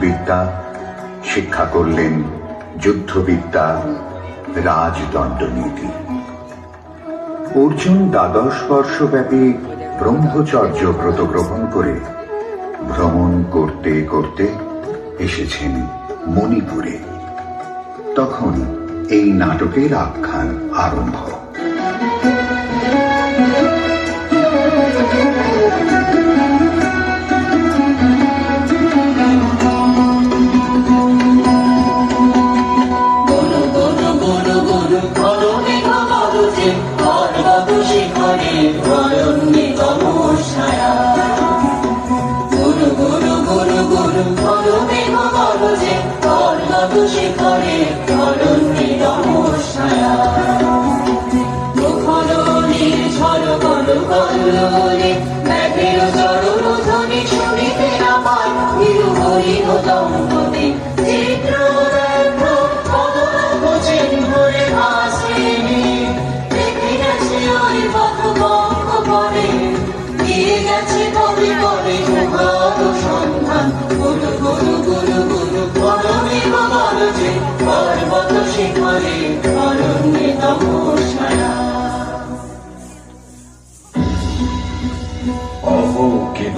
বিদ্যা, শিক্ষা করলেন যুদ্ধবিদ্যা, রাজদণ্ডনীতি। অর্জুন 12 বর্ষব্যাপী ব্রহ্মচর্য ব্রত গ্রহণ করে ভ্রমণ করতে করতে এসেছেন মণিপুরে। তখন এই নাটকের আখ্যান আরম্ভ।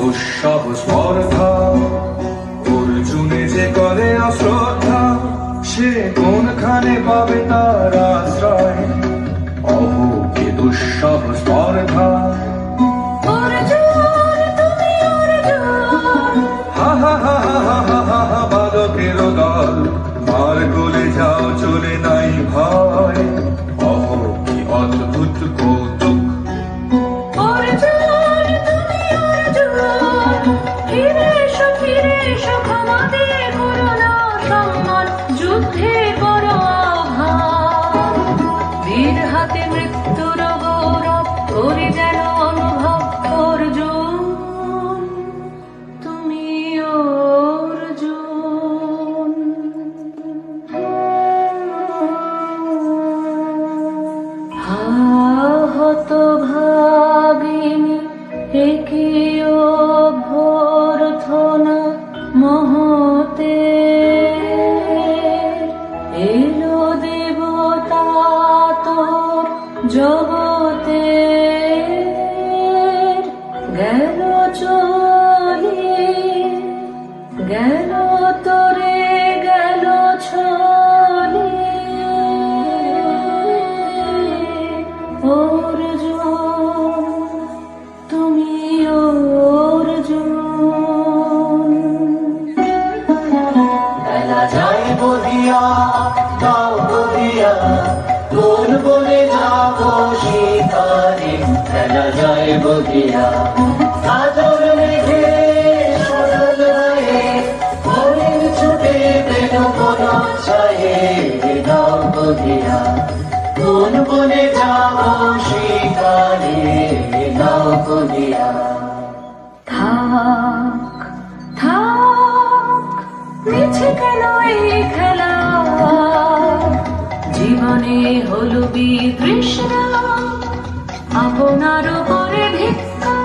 দুঃসব স্পর্ধা অর্জুনে যে করে অশ্রদ্ধা, সে কোনখানে পাবে তার আশ্রয়? অহ কি দুঃসব স্পর্ধা! হা হা হা হা হা হা হা, বালকের দল মার কোলে যাও, চলে নাই ভয়। অহ কি অদ্ভুত কৌতুক! জগতে গেল চলে, গেল তোরে গেল ছলে। অর্জুন তুমি অর্জুন। বেলা যায় বলিয়া দাও বলিয়া, কোন বলে যাবো শিকারে। বেলা যায় বলিয়া কাজল মেঘে সরল হয়ে, হরিণ ছুটে পেল বন ছায়ে। দাও বলিয়া কোন বলে যাবো শিকারে। দাও বলিয়া থাক থাক, মিছে কেন এই খেলা? জীবনে হলো বিতৃষ্ণা, আপনার উপরে ভিক্ষা।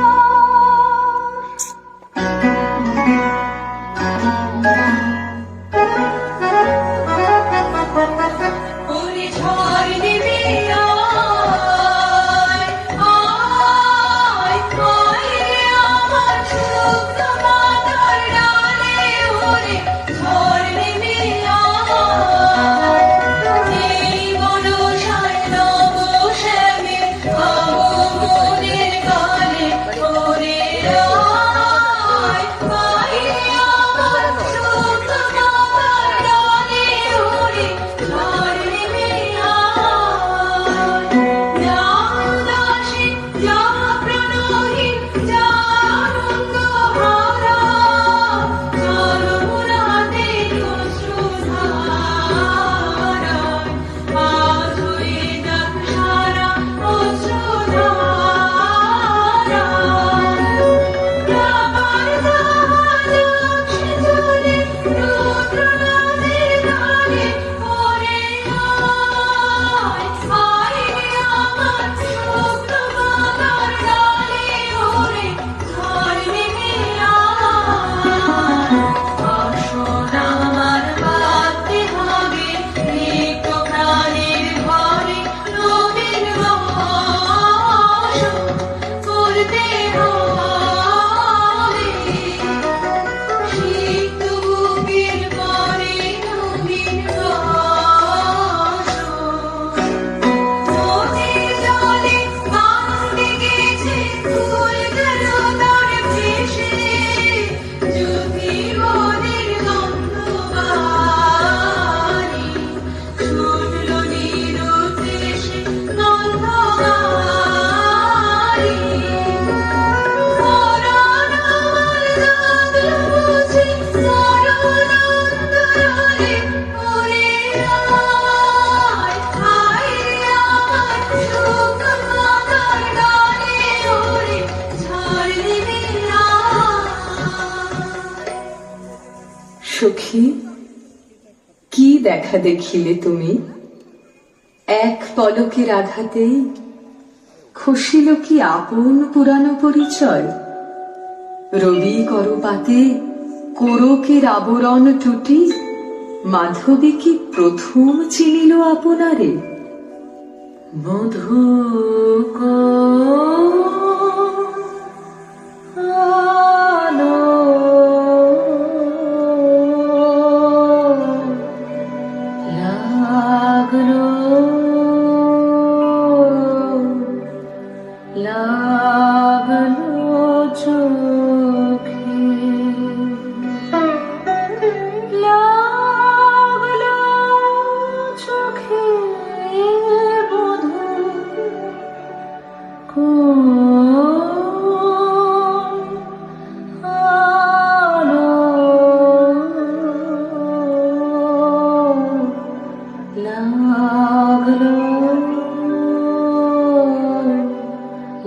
অনন্তরে ওরে আয়, আয় রে আমার সুখ মাতার ডালে ওরে ঝড় দিবি আয়। সখী, কি দেখা দেখিলে তুমি? এক পলকের আঘাতেই খসিল কি আপন পুরানো পরিচয়? রবি করপাতে কোরকের আবরণ টুটি মাধবী কি প্রথম চিনিল আপনারে? মধু আলো লাগলো লাগলো চোখে, লাগলো চোখে বধূ আলো লাগলো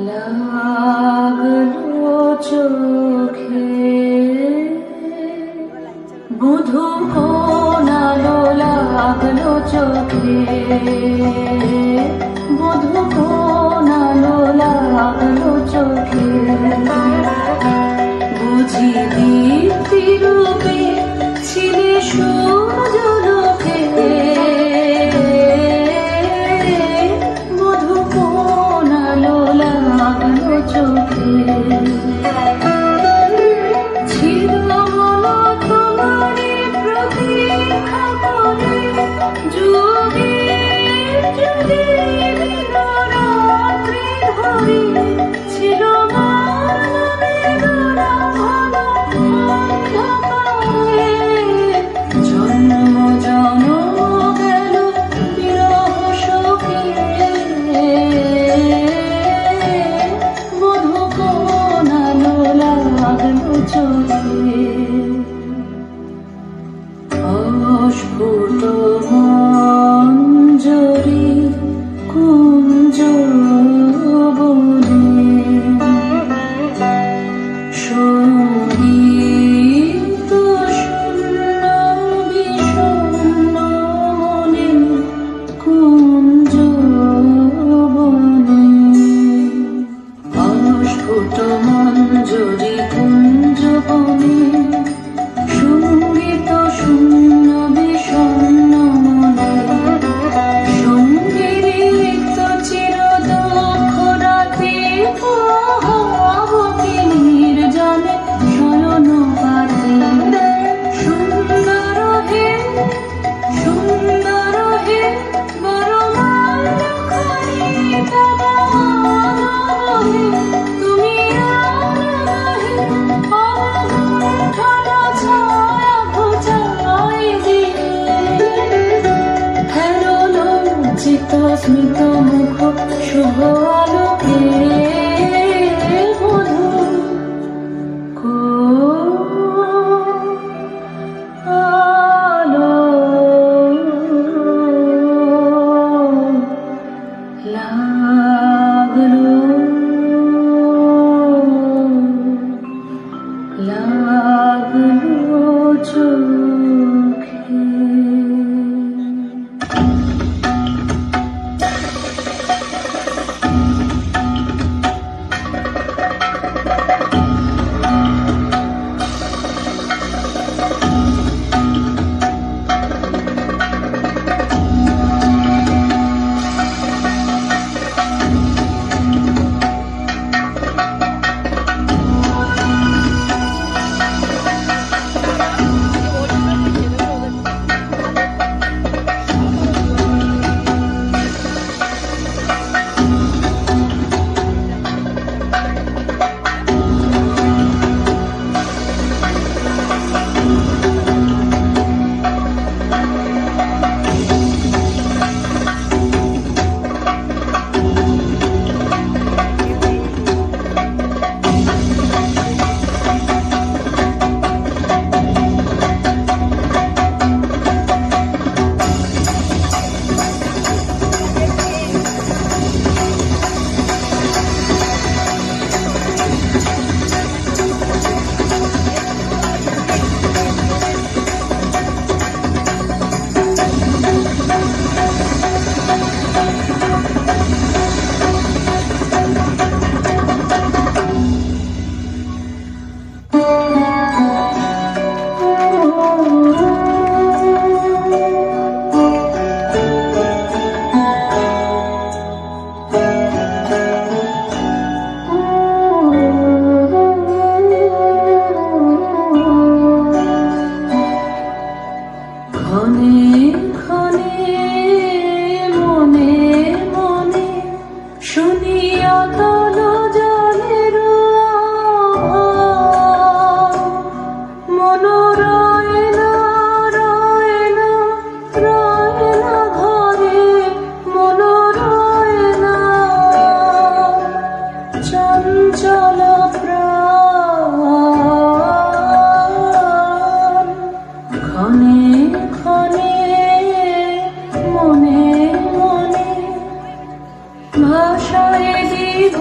লাগলো চোখে, বধূ কোন আলো লাগলো চোখে, বধূ কোন আলো লাগলো চোখে, বুঝি দীপ্তি রূপে ছিলে সূর্যলোকে, বধূ কোন আলো লাগলো চোখে, ছিল মন তোমারে প্রতীক্ষা করে, যুগে যুগে দিনরাত্রি ধরে, ছিল মন বেদনা ঘন অন্ধকারে, জন্ম জনম গেল বিরহ শোকে, বধূ কোন আলো লাগলো চোখে, অস্ফুট মঞ্জরি কুঞ্জ বনে, সঙ্গীত শূন্য বিষণ্ণ মনে কুঞ্জ বনে, অস্ফুট মঞ্জরি কুঞ্জ বনে, সঙ্গীত শূন্য বিষণ্ণ মনে, সঙ্গীত চির দুঃখ রাতে প্রভাবতী নির্জনে শয়ন পাতে, সুন্দর হে বড় মালখানি তোমার হে, তুমি আনহে অবগুণ্ঠনা ছায়া ঘোচাই দিলে, হেলো লজ্জিত স্মিত মুখ শুভ আলোকে, বধূ আলো লাগলো লাগলো চোখে। ক্ষণে ক্ষণে মনে মনে ভাষায় দিব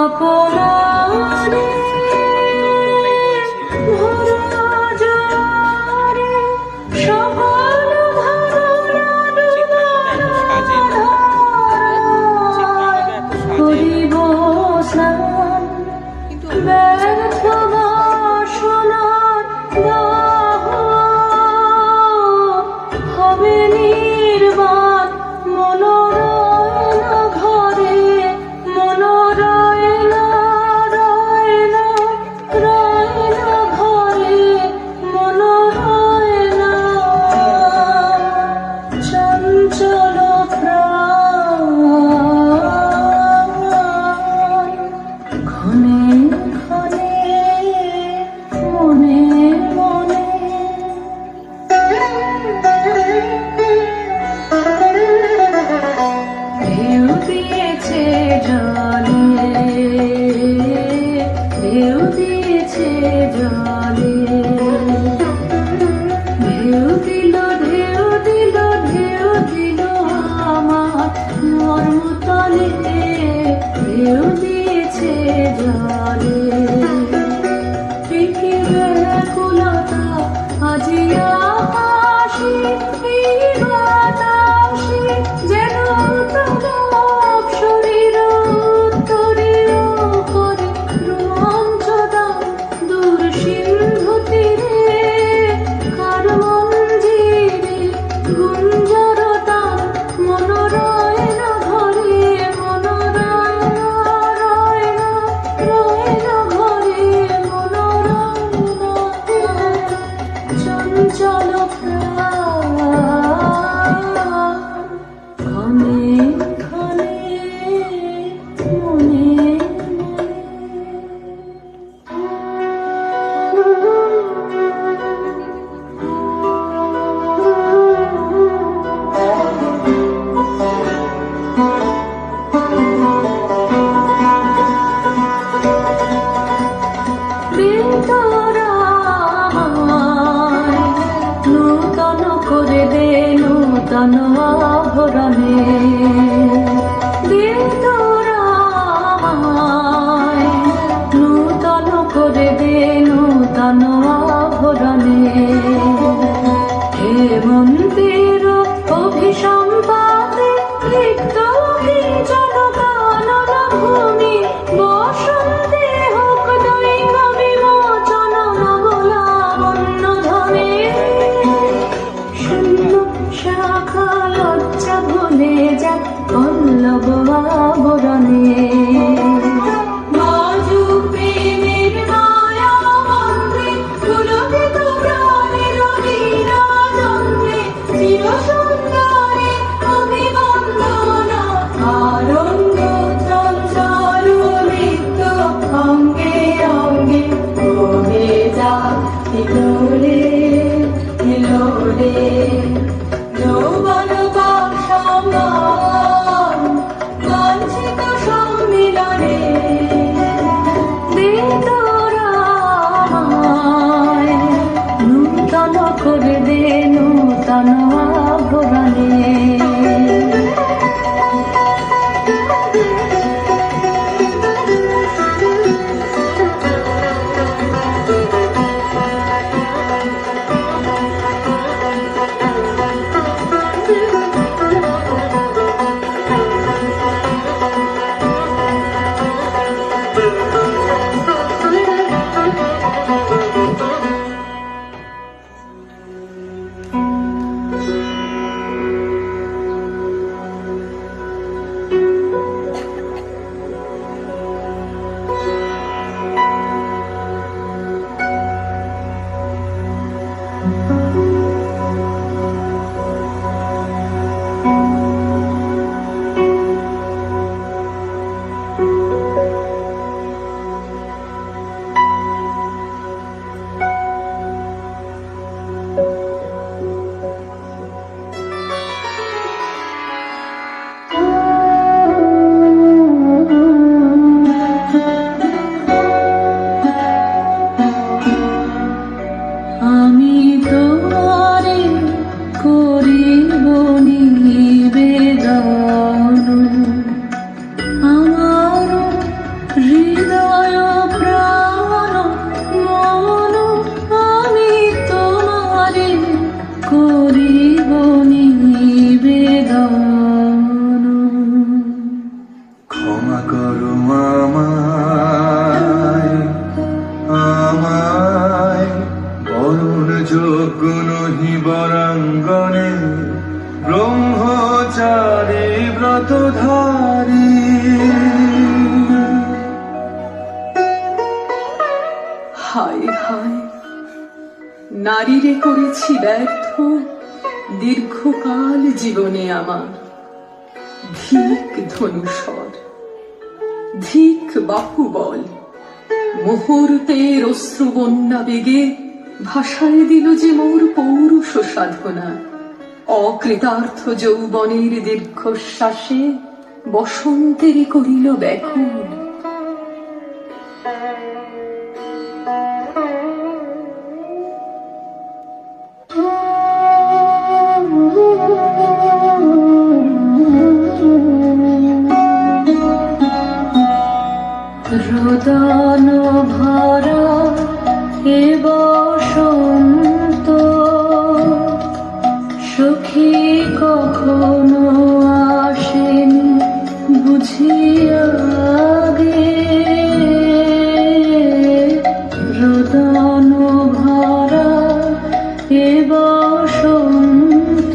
আপনারে ভরা জলে সকল ভাবনা করিব স্নান ব্যর্থ বাসনার দাহ হবে নির্বাণ মনোরয় না ঘরে মনোরয় না রয় না রয় না ঘরে মনোরয় না চঞ্চল প্রাণ ক্ষণে ক্ষণে মনে মনে ঢেউ দিয়েছে জলে ঢেউ দিয়েছে জলে ঢেউ দিল ঢেউ দিল ঢেউ দিল আমার মর্মতলে ঢেউ দিয়েছে জলে ফিকে ব্যাকুলতা আজি আকাশে এই বাতাসে যেন তরব শরীর উত্তরীয় করে রোমাঞ্চদান দূর সিন্ধু তীরে কার মঞ্জিরে গুঞ্জরতান মনোরয় না ঘরে মনোরয় না রয় না রয় না ঘরে মনোরয় না চঞ্চল প্রাণ ক্ষণে ক্ষণে মনে নূতন করে দে নূতন আভরণে নূতন করে দে নূতন আভরণে হেমন্তের অভিসম্পাদে রিক্ত জনকানন ভূমি বসন্তে হোক দৈব বিমোচন নবলাবণ্য ধনে শূন্য শাখা লজ্জা ভুলে যাক পল্লব আবরণে নাজুক প্রেমের মায়া বন্ধে পুলকিত প্রাণের বিরাজনে চির সুন্দরে অভিবন্দনা আনন্দ চঞ্চল নৃত্য অঙ্গে অঙ্গে বহে যাক হিলোরে হিলোরে যৌবন বাক সমান গুণহী বরাঙ্গনে ব্রহ্মচারী ব্রতধারী। হায় হায়, নারীরে করেছি ব্যর্থ দীর্ঘকাল জীবনে আমার। ধিক ধনুষর, ধিক বাহুবল, মুহূর্তের অশ্রুবন্যা বেগে ভাষায় দিল যে মোর পৌরুষ সাধনা। অকৃতার্থ যৌবনের দীর্ঘশ্বাসে বসন্তেরই করিল ব্যাকুল। রোদন ভরা এ বসন্ত, সখী কখনো আসেনি বুঝিয়া গে। রোদন ভরা এ বসন্ত,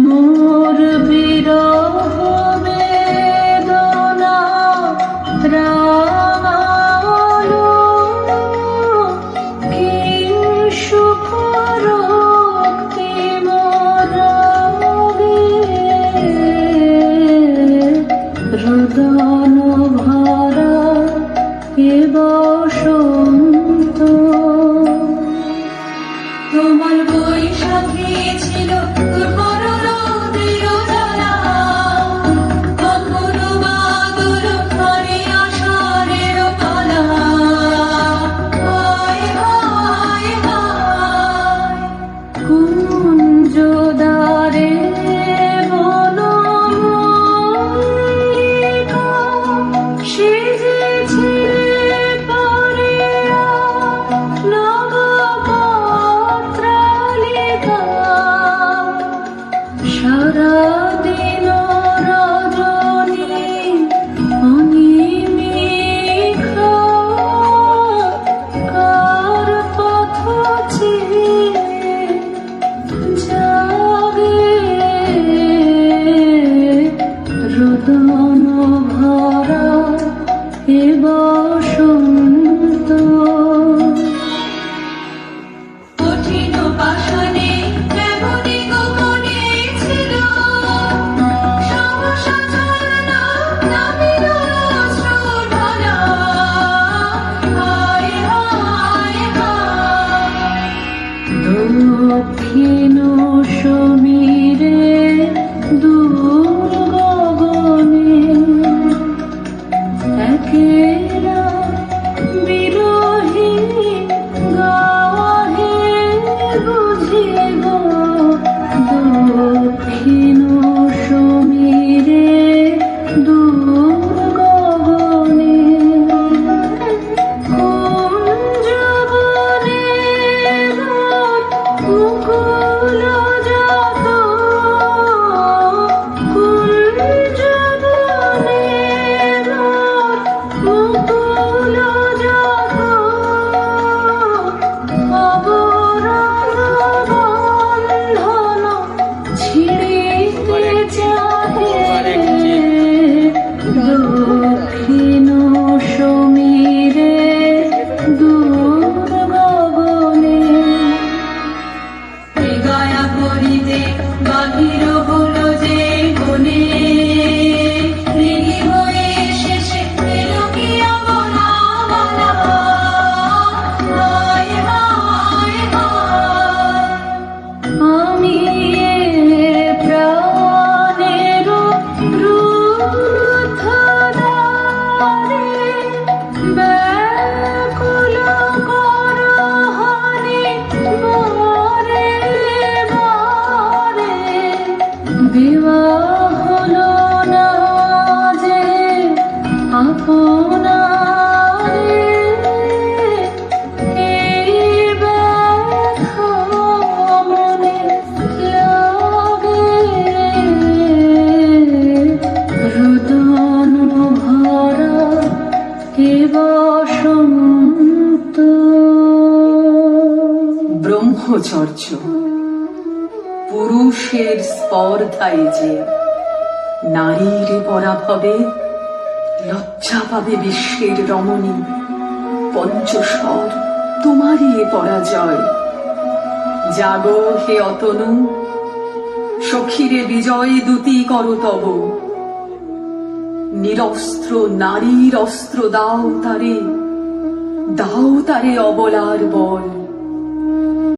মোর বিরহ বেদনা রামালো, কি সুখ রক্তি মরাগে। রোদন ভরা এ বসন্ত, তোমার বৈশাখী ছিল দুর্বল রোদের জ্বালা, কখনো বাদল ঘরে আষাঢ়ের পালা। হায় হায় হায়, কুঞ্জদ্বারে বনমল্লিকা সেজেছিলে পরিয়া নবপত্রালিকা। সারাদিন রজনী অনিমিষা, কার পথ চেয়ে জাগে। রোদন ভরা এ বসন্ত, কঠিন পাষাণে কেমনি গোপনে ছিল সহসা ঝরনা নামিল অশ্রুধারা। হায় হায় হায়, দক্ষিণ সমীরে দূর গগনে একেরা বিরহী গাহে বুঝিব। দক্ষিণ সমীরে দূর গগনে কুঞ্জবনে মুকুল জাত, কুঞ্জবনে মুকুল জাত, অবরণ বন্ধন ছিঁড়িতে চাহে। দক্ষিণ সমীরে দূর গগনে ব্রহ্মচর্য পুরুষের স্পর্ধায় যে নারীর পরাভবে লজ্জা পাবে বিশ্বের রমণী। পঞ্চস্বর তোমারই এ পরাজয়। জাগো হে অতনু, সখীরে বিজয় দূতি কর তব। নিরস্ত্র নারীর অস্ত্র দাও তারে, দাও তারে অবলার বল।